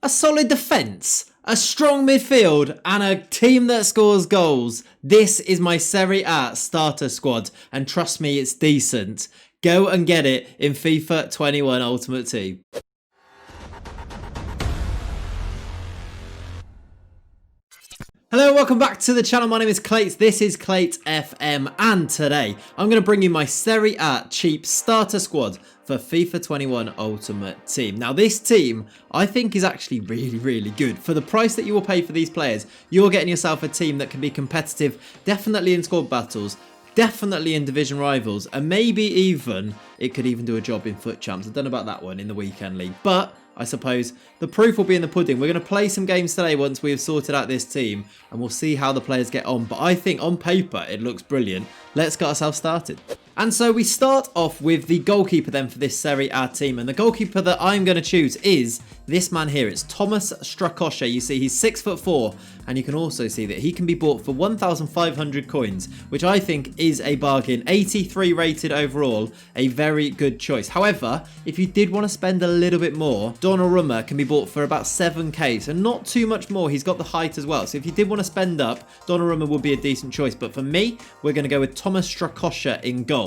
a solid defence, a strong midfield, and a team that scores goals. This is my Serie A starter squad, and trust me, it's decent. Go and get it in FIFA 21 Ultimate Team. Hello, welcome back to the channel. My name is Clates. This is Clates FM, and today I'm going to bring you my Serie A cheap starter squad for FIFA 21 Ultimate Team. Now, this team I think is actually really good. For the price that you will pay for these players, you're getting yourself a team that can be competitive, definitely in squad battles, definitely in division rivals, and maybe even it could even do a job in foot champs. I don't know about that one in the weekend league, but I suppose the proof will be in the pudding. We're going to play some games today once we have sorted out this team, and we'll see how the players get on. But I think on paper it looks brilliant. Let's get ourselves started. And so we start off with the goalkeeper then for this Serie A team. And the goalkeeper that I'm going to choose is this man here. It's Thomas Strakosha. You see, he's 6'4", and you can also see that he can be bought for 1,500 coins, which I think is a bargain. 83 rated overall, a very good choice. However, if you did want to spend a little bit more, Donnarumma can be bought for about 7k, so not too much more. He's got the height as well, so if you did want to spend up, Donnarumma would be a decent choice. But for me, we're going to go with Thomas Strakosha in goal.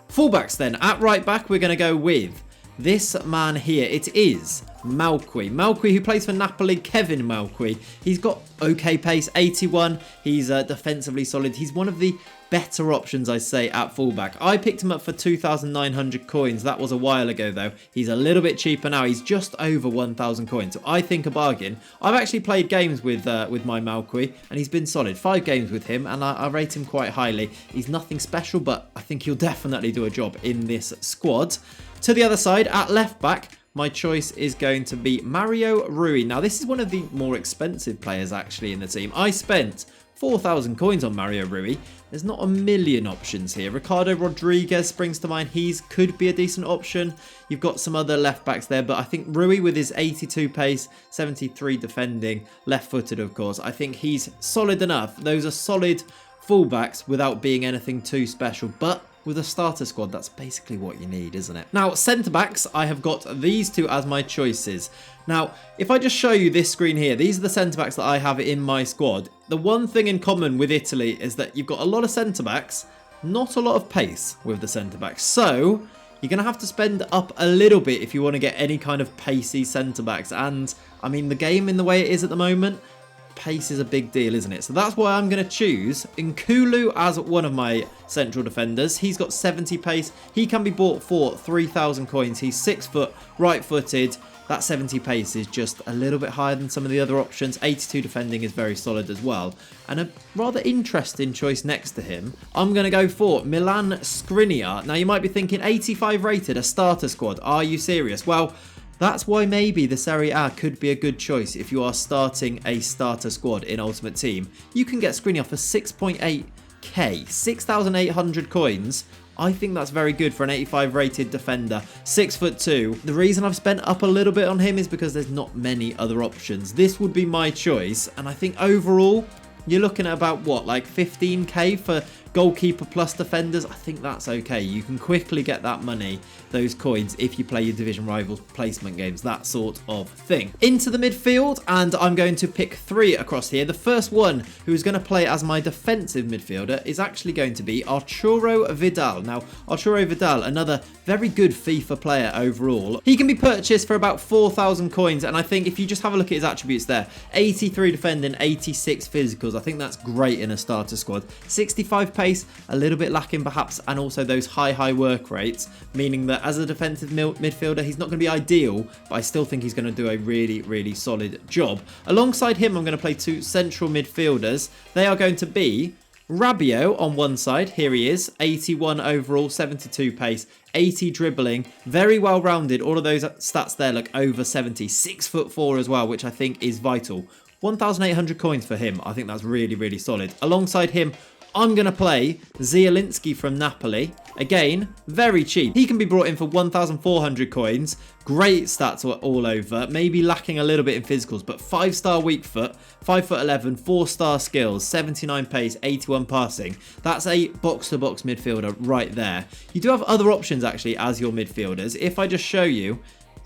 Fullbacks then, at right back, we're going to go with this man here. It is Malqui, who plays for Napoli, Kevin Malqui. He's got okay pace, 81. He's defensively solid. He's one of the better options, I say, at fullback. I picked him up for 2,900 coins. That was a while ago, though. He's a little bit cheaper now. He's just over 1,000 coins, so I think a bargain. I've actually played games with my Malqui, and he's been solid. 5 games with him, and I rate him quite highly. He's nothing special, but I think he'll definitely do a job in this squad. To the other side, at left back, my choice is going to be Mario Rui. Now, this is one of the more expensive players, actually, in the team. I spent 4,000 coins on Mario Rui. There's not a million options here. Ricardo Rodriguez springs to mind. He could be a decent option. You've got some other left backs there, but I think Rui with his 82 pace, 73 defending, left-footed, of course, I think he's solid enough. Those are solid fullbacks without being anything too special, but with a starter squad, that's basically what you need, isn't it? Now, centre-backs, I have got these two as my choices. Now, if I just show you this screen here, these are the centre-backs that I have in my squad. The one thing in common with Italy is that you've got a lot of centre-backs, not a lot of pace with the centre-backs. So, you're going to have to spend up a little bit if you want to get any kind of pacey centre-backs. And, I mean, the game in the way it is at the moment, pace is a big deal, isn't it? So that's why I'm going to choose Nkulu as one of my central defenders. He's got 70 pace. He can be bought for 3,000 coins. He's 6 foot, right-footed. That 70 pace is just a little bit higher than some of the other options. 82 defending is very solid as well. And a rather interesting choice next to him, I'm going to go for Milan Skriniar. Now, you might be thinking, 85 rated, a starter squad. Are you serious? Well, that's why maybe the Serie A could be a good choice if you are starting a starter squad in Ultimate Team. You can get Skriniar for 6.8k, 6,800 coins. I think that's very good for an 85 rated defender, 6'2". The reason I've spent up a little bit on him is because there's not many other options. This would be my choice, and I think overall you're looking at about what, like 15k for goalkeeper plus defenders. I think that's okay. You can quickly get that money, those coins, if you play your division rivals placement games, that sort of thing. Into the midfield, and I'm going to pick 3 across here. The first one who's going to play as my defensive midfielder is actually going to be Arturo Vidal. Now, Arturo Vidal, another very good FIFA player overall. He can be purchased for about 4,000 coins, and I think if you just have a look at his attributes there, 83 defending, 86 physicals, I think that's great in a starter squad. 65 pace, a little bit lacking perhaps, and also those high work rates, meaning that as a defensive midfielder, he's not going to be ideal, but I still think he's going to do a really solid job. Alongside him, I'm going to play 2 central midfielders. They are going to be Rabiot on one side. Here he is, 81 overall, 72 pace, 80 dribbling, very well rounded. All of those stats there look over 70, 6'4" as well, which I think is vital. 1,800 coins for him. I think that's really solid. Alongside him, I'm going to play Zielinski from Napoli. Again, very cheap. He can be brought in for 1,400 coins. Great stats all over. Maybe lacking a little bit in physicals, but 5-star weak foot, 5'11", 4-star skills, 79 pace, 81 passing. That's a box-to-box midfielder right there. You do have other options, actually, as your midfielders. If I just show you,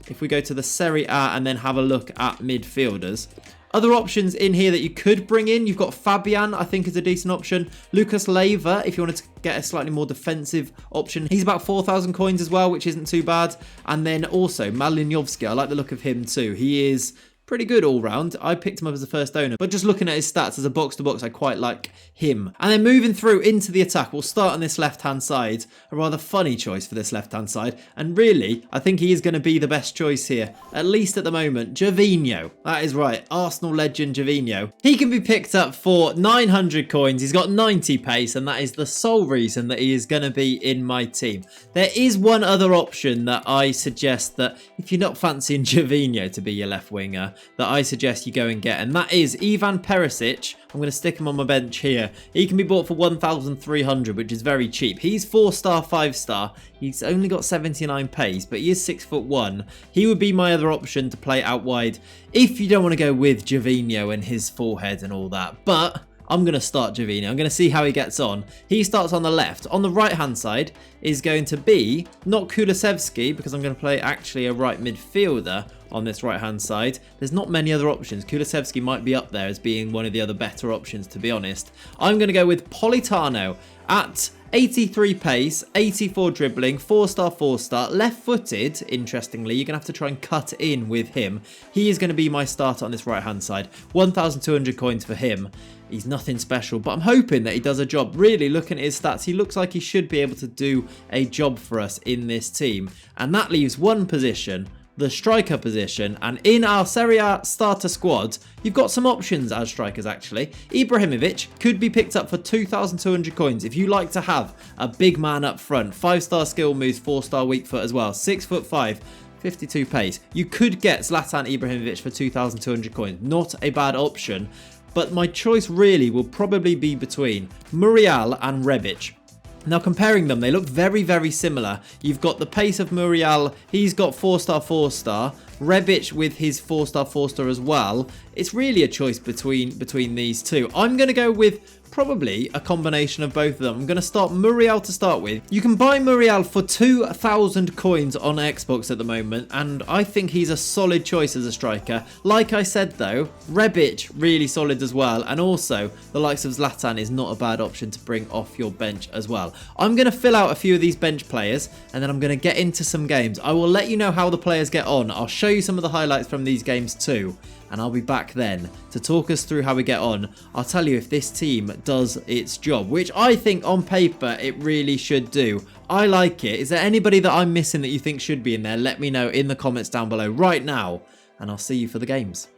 if we go to the Serie A and then have a look at midfielders. Other options in here that you could bring in, you've got Fabian, I think is a decent option. Lucas Leiva, if you wanted to get a slightly more defensive option. He's about 4,000 coins as well, which isn't too bad. And then also Malinowski, I like the look of him too. He is pretty good all round. I picked him up as a first owner, but just looking at his stats as a box-to-box, I quite like him. And then moving through into the attack, we'll start on this left-hand side. A rather funny choice for this left-hand side. And really, I think he is going to be the best choice here, at least at the moment. Gervinho. That is right. Arsenal legend Gervinho. He can be picked up for 900 coins. He's got 90 pace, and that is the sole reason that he is going to be in my team. There is one other option that I suggest that if you're not fancying Gervinho to be your left winger, that I suggest you go and get, and that is Ivan Perisic. I'm going to stick him on my bench here. He can be bought for 1,300, which is very cheap. He's 4-star, 5-star. He's only got 79 pace, but he is 6'1". He would be my other option to play out wide if you don't want to go with Gervinho and his forehead and all that. But I'm going to start Gervinho. I'm going to see how he gets on. He starts on the left. On the right-hand side is going to be not Kulusevski, because I'm going to play actually a right midfielder on this right-hand side. There's not many other options. Kulusevski might be up there as being one of the other better options, to be honest. I'm going to go with Politano at 83 pace, 84 dribbling, 4-star, 4-star, left-footed. Interestingly, you're going to have to try and cut in with him. He is going to be my starter on this right-hand side. 1,200 coins for him. He's nothing special, but I'm hoping that he does a job. Really, looking at his stats, he looks like he should be able to do a job for us in this team. And that leaves one position, the striker position, and in our Serie A starter squad, you've got some options as strikers actually. Ibrahimovic could be picked up for 2,200 coins if you like to have a big man up front. 5-star skill moves, 4-star weak foot as well, 6'5". 52 pace. You could get Zlatan Ibrahimovic for 2,200 coins. Not a bad option, but my choice really will probably be between Muriel and Rebic. Now comparing them, they look very, very similar. You've got the pace of Muriel, he's got 4-star, 4-star. Rebic with his 4-star, 4-star as well. It's really a choice between these two. I'm going to go with probably a combination of both of them. I'm going to start Muriel to start with. You can buy Muriel for 2,000 coins on Xbox at the moment, and I think he's a solid choice as a striker. Like I said though, Rebic really solid as well, and also the likes of Zlatan is not a bad option to bring off your bench as well. I'm going to fill out a few of these bench players, and then I'm going to get into some games. I will let you know how the players get on. I'll show you some of the highlights from these games too, and I'll be back then to talk us through how we get on. I'll tell you if this team does its job, which I think on paper it really should do. I like it. Is there anybody that I'm missing that you think should be in there? Let me know in the comments down below right now, and I'll see you for the games.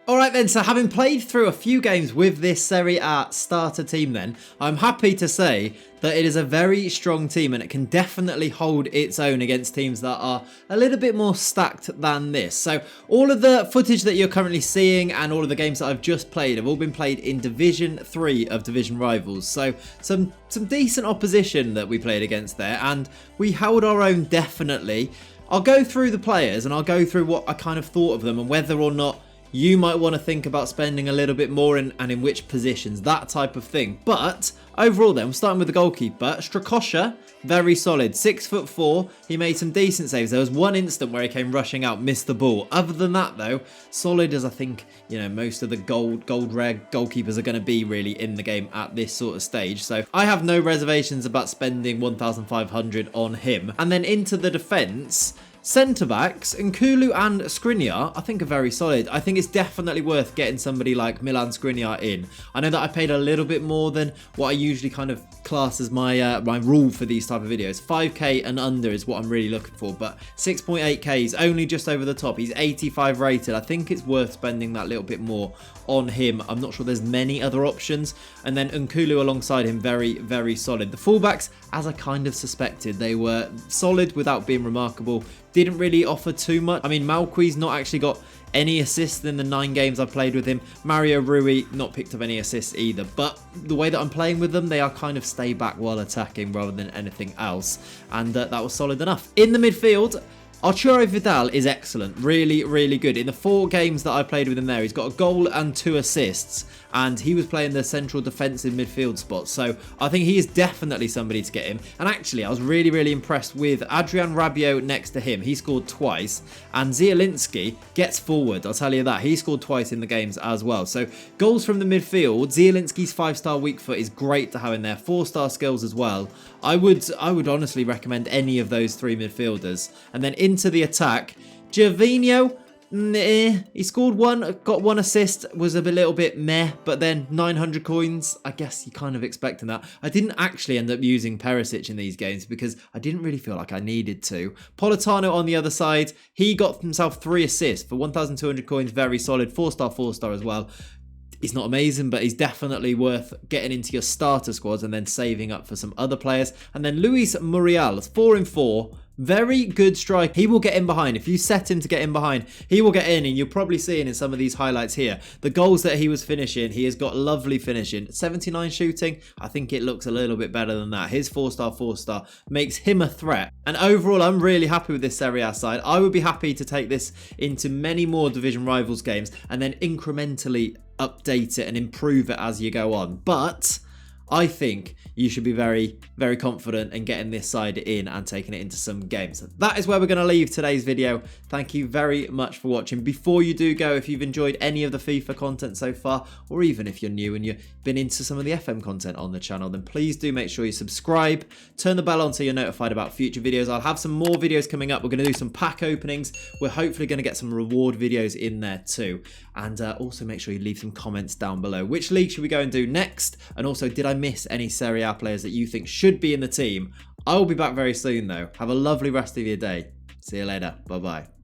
Alright then, so having played through a few games with this Serie A starter team then, I'm happy to say that it is a very strong team and it can definitely hold its own against teams that are a little bit more stacked than this. So all of the footage that you're currently seeing and all of the games that I've just played have all been played in Division 3 of Division Rivals. So some decent opposition that we played against there, and we held our own definitely. I'll go through the players and I'll go through what I kind of thought of them and whether or not you might want to think about spending a little bit more and in which positions, that type of thing. But overall then, we're starting with the goalkeeper. Strakosha, very solid, 6'4". He made some decent saves. There was one instant where he came rushing out, missed the ball. Other than that though, solid as I think, you know, most of the gold rare goalkeepers are going to be really in the game at this sort of stage. So I have no reservations about spending 1,500 on him. And then into the defence, centre-backs, Nkulu and Skriniar, I think are very solid. I think it's definitely worth getting somebody like Milan Skriniar in. I know that I paid a little bit more than what I usually kind of class as my my rule for these type of videos. 5k and under is what I'm really looking for, but 6.8k is only just over the top. He's 85 rated. I think it's worth spending that little bit more on him. I'm not sure there's many other options. And then Nkulu alongside him, very, very solid. The fullbacks, as I kind of suspected, they were solid without being remarkable. Didn't really offer too much. I mean, Malqui's not actually got any assists in the 9 games I've played with him. Mario Rui not picked up any assists either. But the way that I'm playing with them, they are kind of stay back while attacking rather than anything else. And that was solid enough. In the midfield, Arturo Vidal is excellent, really, really good. In the 4 games that I played with him there, he's got a goal and 2 assists, and he was playing the central defensive midfield spot, so I think he is definitely somebody to get him. And actually, I was really, really impressed with Adrian Rabiot next to him. He scored twice, and Zielinski gets forward, I'll tell you that. He scored twice in the games as well. So goals from the midfield, Zielinski's 5-star weak foot is great to have in there, 4-star skills as well. I would honestly recommend any of those 3 midfielders. And then into the attack, Gervinho, he scored 1, got 1 assist, was a little bit meh, but then 900 coins, I guess you're kind of expecting that. I didn't actually end up using Perisic in these games because I didn't really feel like I needed to. Politano on the other side, he got himself 3 assists for 1,200 coins, very solid, 4-star, 4-star as well. He's not amazing, but he's definitely worth getting into your starter squads and then saving up for some other players. And then Luis Muriel, 4 in 4. Very good strike. He will get in behind. If you set him to get in behind, he will get in, and you're probably seeing in some of these highlights here, the goals that he was finishing, he has got lovely finishing. 79 shooting, I think it looks a little bit better than that. His 4-star, 4-star makes him a threat. And overall, I'm really happy with this Serie A side. I would be happy to take this into many more division rivals games and then incrementally update it and improve it as you go on. But I think you should be very, very confident in getting this side in and taking it into some games. That is where we're going to leave today's video. Thank you very much for watching. Before you do go, if you've enjoyed any of the FIFA content so far, or even if you're new and you've been into some of the FM content on the channel, then please do make sure you subscribe, turn the bell on so you're notified about future videos. I'll have some more videos coming up. We're going to do some pack openings. We're hopefully going to get some reward videos in there too. And also make sure you leave some comments down below. Which league should we go and do next? And also, did I miss any Serie A players that you think should be in the team? I will be back very soon though. Have a lovely rest of your day. See you later. Bye bye.